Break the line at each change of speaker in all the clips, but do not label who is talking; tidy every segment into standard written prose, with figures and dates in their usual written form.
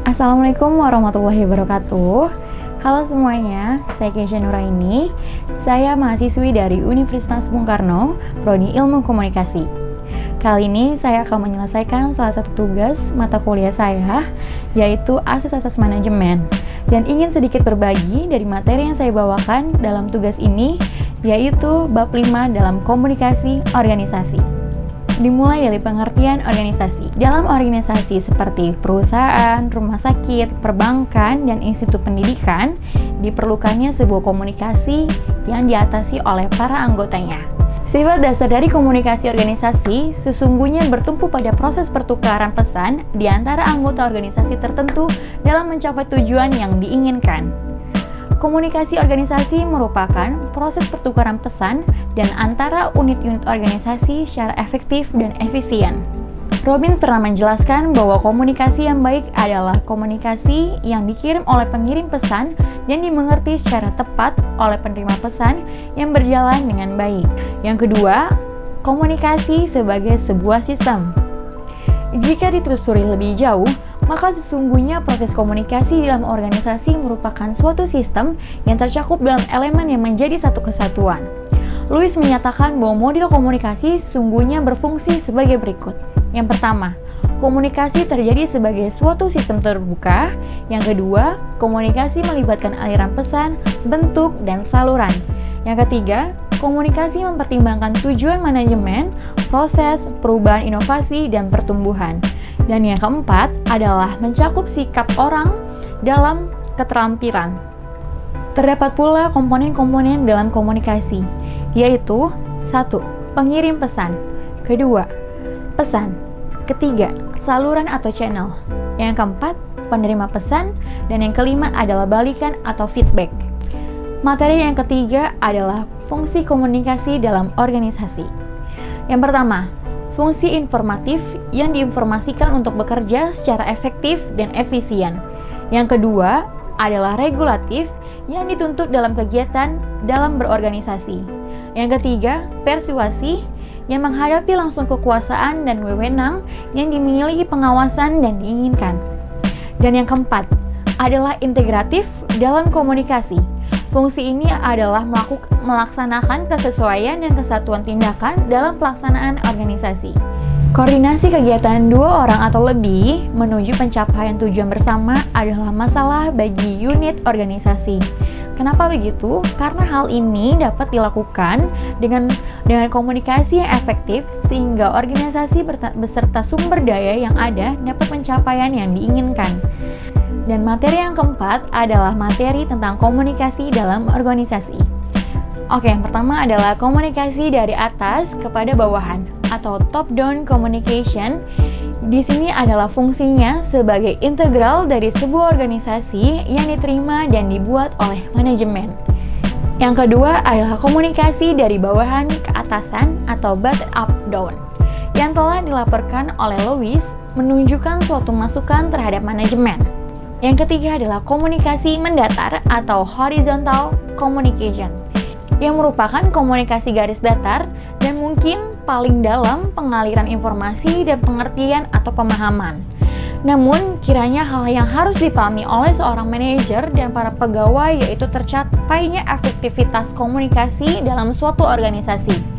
Assalamualaikum warahmatullahi wabarakatuh. Halo semuanya, saya Keisha Nuraini. Saya mahasiswi dari Universitas Bung Karno, Prodi Ilmu Komunikasi. Kali ini saya akan menyelesaikan salah satu tugas mata kuliah saya, yaitu Asas-Asas Manajemen. Dan ingin sedikit berbagi dari materi yang saya bawakan dalam tugas ini, yaitu bab 5 dalam komunikasi organisasi. Dimulai dari pengertian organisasi. Dalam organisasi seperti perusahaan, rumah sakit, perbankan, dan institut pendidikan, diperlukannya sebuah komunikasi yang diatasi oleh para anggotanya. Sifat dasar dari komunikasi organisasi sesungguhnya bertumpu pada proses pertukaran pesan di antara anggota organisasi tertentu dalam mencapai tujuan yang diinginkan. Komunikasi organisasi merupakan proses pertukaran pesan dan antara unit-unit organisasi secara efektif dan efisien. Robbins pernah menjelaskan bahwa komunikasi yang baik adalah komunikasi yang dikirim oleh pengirim pesan dan dimengerti secara tepat oleh penerima pesan yang berjalan dengan baik. Yang kedua, komunikasi sebagai sebuah sistem. Jika ditelusuri lebih jauh, maka sesungguhnya proses komunikasi dalam organisasi merupakan suatu sistem yang tercakup dalam elemen yang menjadi satu kesatuan. Lewis menyatakan bahwa model komunikasi sesungguhnya berfungsi sebagai berikut. Yang pertama, komunikasi terjadi sebagai suatu sistem terbuka. Yang kedua, komunikasi melibatkan aliran pesan, bentuk, dan saluran. Yang ketiga, komunikasi mempertimbangkan tujuan manajemen, proses, perubahan inovasi, dan pertumbuhan. Dan yang keempat adalah mencakup sikap orang dalam keterampilan. Terdapat pula komponen-komponen dalam komunikasi, yaitu 1. Pengirim pesan. Kedua, pesan. Ketiga, saluran atau channel. Yang keempat, penerima pesan. Dan yang kelima adalah balikan atau feedback. Materi yang ketiga adalah fungsi komunikasi dalam organisasi. Yang pertama, fungsi informatif yang diinformasikan untuk bekerja secara efektif dan efisien. Yang kedua adalah regulatif yang dituntut dalam kegiatan dalam berorganisasi. Yang ketiga, persuasi yang menghadapi langsung kekuasaan dan wewenang yang dimiliki pengawasan dan diinginkan. Dan yang keempat adalah integratif dalam komunikasi. Fungsi ini adalah melaksanakan kesesuaian dan kesatuan tindakan dalam pelaksanaan organisasi. Koordinasi kegiatan dua orang atau lebih menuju pencapaian tujuan bersama adalah masalah bagi unit organisasi. Kenapa begitu? Karena hal ini dapat dilakukan dengan komunikasi yang efektif sehingga organisasi beserta sumber daya yang ada dapat pencapaian yang diinginkan. Dan materi yang keempat adalah materi tentang komunikasi dalam organisasi. Oke, yang pertama adalah komunikasi dari atas kepada bawahan atau top-down communication. Di sini adalah fungsinya sebagai integral dari sebuah organisasi yang diterima dan dibuat oleh manajemen. Yang kedua adalah komunikasi dari bawahan ke atasan atau bottom up down, yang telah dilaporkan oleh Lewis menunjukkan suatu masukan terhadap manajemen. Yang ketiga adalah komunikasi mendatar atau horizontal communication, yang merupakan komunikasi garis datar dan mungkin paling dalam pengaliran informasi dan pengertian atau pemahaman. Namun, kiranya hal yang harus dipahami oleh seorang manajer dan para pegawai yaitu tercapainya efektivitas komunikasi dalam suatu organisasi.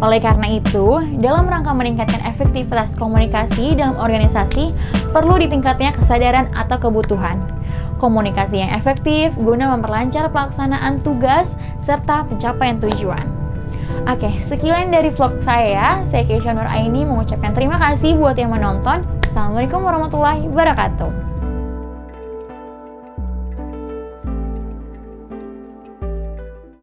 Oleh karena itu, dalam rangka meningkatkan efektivitas komunikasi dalam organisasi, perlu ditingkatnya kesadaran atau kebutuhan komunikasi yang efektif guna memperlancar pelaksanaan tugas serta pencapaian tujuan. Oke, sekian dari vlog saya Keisha Nuraini mengucapkan terima kasih buat yang menonton. Assalamualaikum warahmatullahi wabarakatuh.